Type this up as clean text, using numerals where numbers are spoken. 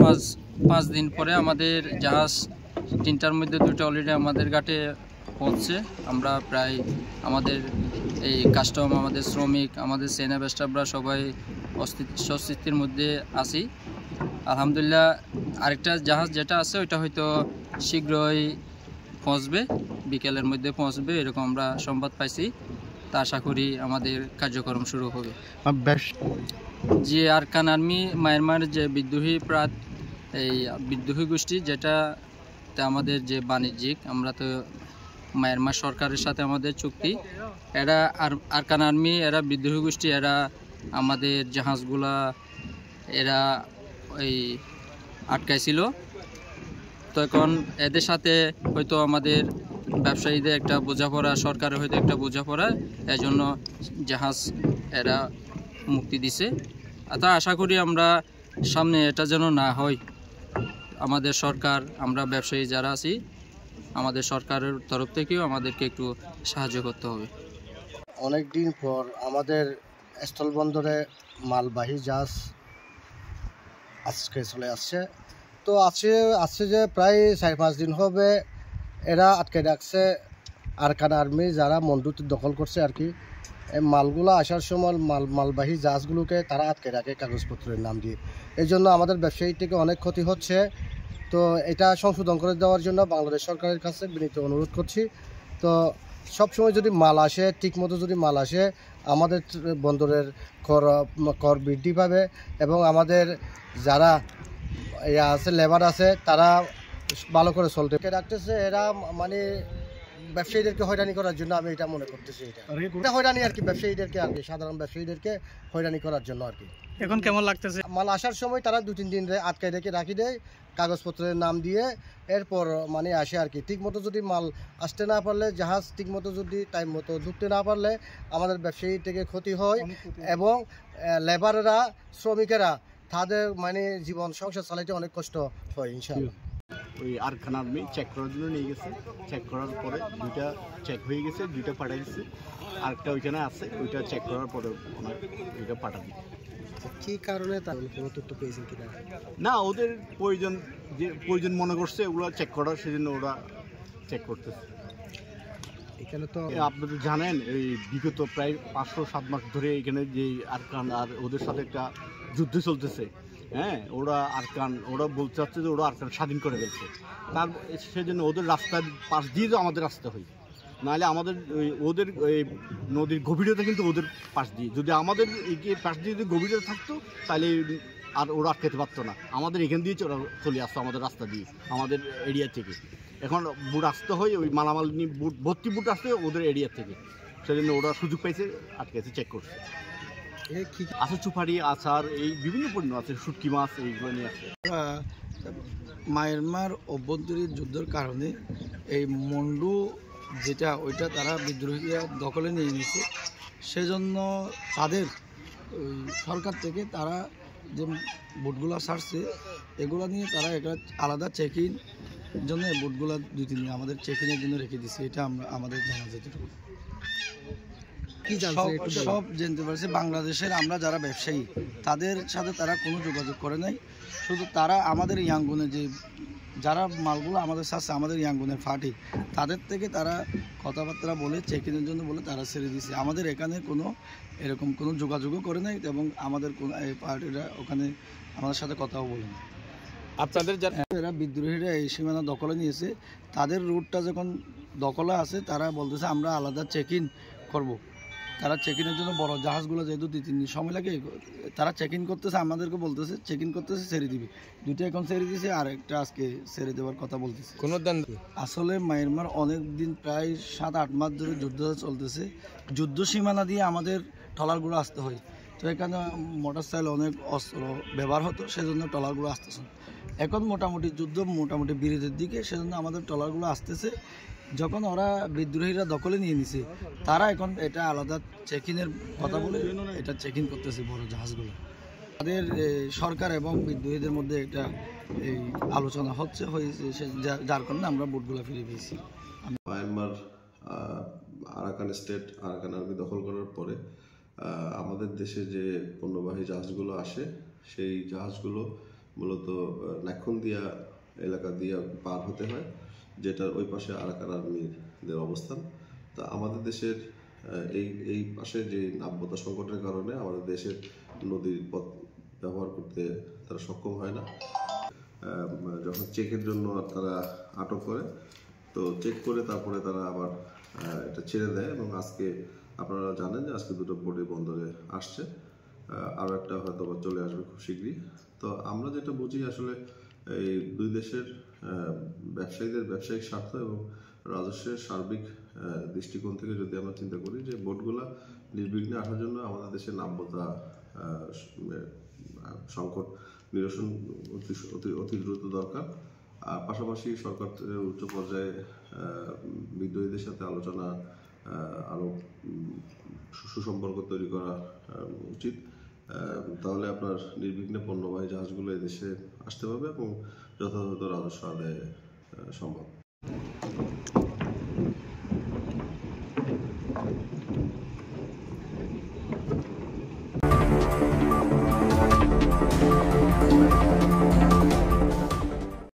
পাঁচ 5 দিন পরে আমাদের জাহাজ 3টার মধ্যে 2টা অলরেডি আমাদের ঘাটে পৌঁছছে। আমরা প্রায় আমাদের এই কাস্টম, আমাদের শ্রমিক, আমাদের সেনা স্টাফরা সবাই স্বস্তির মধ্যে আছি আলহামদুলিল্লাহ। আরেকটা জাহাজ যেটা আছে ওইটা হয়তো শীঘ্রই পৌঁছবে, বিকেলের মধ্যে পৌঁছবে এরকম আমরা সংবাদ পাইছি। তা আশা করি আমাদের কার্যক্রম শুরু হবে। যে আরাকান আর্মি মায়ানমার যে বিদ্রোহী গোষ্ঠী, যেটা আমাদের যে বাণিজ্যিক, আমরা তো মায়ানমার সরকারের সাথে আমাদের চুক্তি, এরা আরাকান আর্মি, এরা বিদ্রোহী গোষ্ঠী, এরা আমাদের জাহাজগুলা এরা ওই আটকাইছিল। তো এখন এদের সাথে হয়তো আমাদের ব্যবসায়ীদের একটা বোঝাপড়া, সরকারের হয়তো একটা বোঝাপড়া, এজন্য জাহাজ এরা মুক্তি দিছে। তা আশা করি আমরা সামনে এটা যেন না হয়। আমাদের সরকার, আমরা ব্যবসায়ী যারা আছি, আমাদের সরকারের তরফ থেকেও আমাদেরকে একটু সাহায্য করতে হবে। অনেক দিন পর আমাদের স্থলবন্দরে মালবাহী জাহাজ আজকে চলে আসছে। তো আসছে যে প্রায় 4-5 দিন হবে এরা আটকে রাখছে আরাকান আর্মি, যারা মন্ডুতে দখল করছে আর কি। মালগুলো আসার সময় মালবাহী জাহাজগুলোকে তারা আটকে রাখে কাগজপত্রের নাম দিয়ে। এই জন্য আমাদের ব্যবসায়ী থেকে অনেক ক্ষতি হচ্ছে। তো এটা সংশোধন করে দেওয়ার জন্য বাংলাদেশ সরকারের কাছে বিনীত অনুরোধ করছি। তো সবসময় যদি মাল আসে, ঠিকমতো যদি মাল আসে, আমাদের বন্দরের কর বৃদ্ধি পাবে এবং আমাদের যারা আছে লেবার আছে তারা ভালো করে চলতে রাখতেছে। এরা মানে ব্যবসায়ীদেরকে হয়রানি করার জন্য আমি এটা মনে করতেছি। এটা হয়রানি আর কি, ব্যবসায়ীদেরকে আর কি, সাধারণ ব্যবসায়ীদেরকে হয়রানি করার জন্য আর কি। এখন কেমন লাগতেছে? মাল আসার সময় তারা 2-3 দিন আটকে রেখে রাখি দেয় কাগজপত্রের নাম দিয়ে, এরপর মানে আসে আর কি। ঠিকমতো যদি মাল আসতে না পারলে, জাহাজ ঠিকমতো যদি টাইম মতো ঢুকতে না পারলে আমাদের ব্যবসায়ী থেকে ক্ষতি হয় এবং লেবাররা, শ্রমিকেরা তাদের মানে জীবন সংসার চালাইতে অনেক কষ্ট হয় ইনশাআল্লাহ। ওই আরাকান আর্মি চেক করার জন্য নিয়ে গেছে। চেক করার পরে 2টা চেক হয়ে গেছে, 2টা পাঠাই দিচ্ছে। আরেকটা ওইখানে আছে, ওইটা চেক করার পরে ওনার 2টা পাঠা দিচ্ছে। কি কারণে তার কোনো তথ্য পেয়েছেন কিনা? না, ওদের প্রয়োজন মনে করছে ওগুলো চেক করার, সেজন্য ওরা চেক করতেছে। এখানে তো আপনি তো জানেন এই বিগত প্রায় 500-7 মাস ধরে এখানে যে আরাকান আর ওদের সাথে একটা যুদ্ধ চলতেছে। হ্যাঁ, ওরা বলতে চাচ্ছে যে ওরা আরাকান স্বাধীন করে ফেলছে। তার সেজন্য ওদের রাস্তার পাশ দিয়ে তো আমাদের রাস্তা হয়, নাহলে আমাদের ওদের নদীর গভীরতা কিন্তু ওদের পাশ দিয়ে, যদি আমাদের পাশ দিয়ে যদি গভীরতা থাকতো তাহলে আর ওরা আটকাতে পারতো না। আমাদের এখান দিয়ে চলে আসতো, আমাদের রাস্তা দিয়ে, আমাদের এরিয়া থেকে। এখন বুট আসতে হয়, ওই মালামাল নিয়ে ভর্তি বুট আসতে ওদের এরিয়া থেকে, সেজন্য ওরা সুযোগ পাইছে, আটকেছে, চেক করছে। আছে সুপারি, আচার, এই বিভিন্ন পণ্য আছে, শুটকি মাছ, এইগুলো নিয়ে আসছে। মায়ানমার অভ্যন্তরীণ যুদ্ধের কারণে এই মন্ডু যেটা ওইটা তারা বিদ্রোহীরা দখলে নিয়ে নিয়েছে। সেজন্য তাদের সরকার থেকে তারা যে বোটগুলো ছাড়ছে এগুলো নিয়ে তারা একটা আলাদা চেকিং জন্য বোটগুলো 2-3 দিন আমাদের চেকিংয়ের জন্য রেখে দিচ্ছে। এটা আমাদের জানা যেতেটুকু সব জানতে পারছি। বাংলাদেশের আমরা যারা ব্যবসায়ী তাদের সাথে তারা কোনো যোগাযোগ করে নাই। শুধু তারা আমাদের ইয়াঙ্গুনে যে যারা মালগুলো আমাদের সাথে, আমাদের ইয়াঙ্গুনের ফাটি, তাদের থেকে তারা কথাবার্তা বলে চেকিংয়ের জন্য বলে তারা ছেড়ে দিয়েছে। আমাদের এখানে এরকম কোনো যোগাযোগও করে নাই এবং আমাদের কোনো এই পার্টিরা ওখানে আমাদের সাথে কথাও বলে না। আপনাদের এরা বিদ্রোহীরা এই সীমানা দখলে নিয়েছে, তাদের রুটটা যখন দখলে আছে তারা বলতেছে আমরা আলাদা চেকিং করব। তারা চেকিংয়ের জন্য বড় জাহাজগুলো যেহেতু 2-3 দিন সময় লাগে, তারা চেকিং করতেছে, আমাদেরকে বলতেছে চেকিং করতেছে, ছেড়ে দিবি। 2টা এখন ছেড়ে দিয়েছে, আর একটা আজকে ছেড়ে দেওয়ার কথা বলতেছে। আসলে মায়ানমার অনেক দিন প্রায় 7-8 মাস ধরে যুদ্ধ চলতেছে। যুদ্ধ সীমানা দিয়ে আমাদের ট্রলারগুলো আসতে হয়। তো এখানে মোটরসাইকেল অনেক অস্ত্র ব্যবহার হতো, সেজন্য ট্রলারগুলো আসতেছে। এখন মোটামুটি যুদ্ধ মোটামুটি বিরতির দিকে, সেজন্য আমাদের ট্রলারগুলো আসতেছে। যখন ওরা বিদ্রোহীরা দখলে নিয়ে নিছে, তারা এখন এটা আলাদা চেকিংয়ের কথা বলে এটা চেকিং করতেছে বড় জাহাজগুলো। তাদের সরকার এবং বিদ্রোহীদের মধ্যে এটা এই আলোচনা হয়েছে, যার কারণে আমরা বোটগুলো ফিরে পেয়েছি। Myanmar Arakan state, Arakan army দখল করার পরে আমাদের দেশে যে পণ্যবাহী জাহাজগুলো আসে, সেই জাহাজগুলো মূলত নাক্ষণদিয়া এলাকা দিয়ে পার হতে হয়, যেটার ওই পাশে আরাকান আর্মিদের অবস্থান। তা আমাদের দেশের এই পাশে যে নাব্যতা সংকটের কারণে আমাদের দেশের নদীর পথ ব্যবহার করতে তারা সক্ষম হয় না। যখন চেকের জন্য তারা আটক করে, তো চেক করে তারপরে তারা আবার এটা ছেড়ে দেয়, এবং আজকে আপনারা জানেন যে আজকে দুটো বোটে বন্দরে আসছে, আরও একটা হয়তো চলে আসবে খুব শীঘ্রই। তো আমরা যেটা বুঝি আসলে এই দুই দেশের ব্যবসায়ীদের ব্যবসায়িক স্বার্থ এবং রাজস্বের সার্বিক দৃষ্টিকোণ থেকে যদি আমরা চিন্তা করি যে বোটগুলা নির্বিঘ্নে আসার জন্য আমাদের দেশের নাব্যতা সংকট নিরসন অতি দ্রুত দরকার। আর পাশাপাশি সরকারের উচ্চ পর্যায়ে বিদ্রোহীদের সাথে আলোচনা, আরও সুসম্পর্ক তৈরি করা উচিত। তাহলে আপনার নির্বিঘ্নে পণ্যবাহী জাহাজগুলো এদেশে আসতে পারবে এবং যথাযথ রাজস্ব আদায় সম্ভব।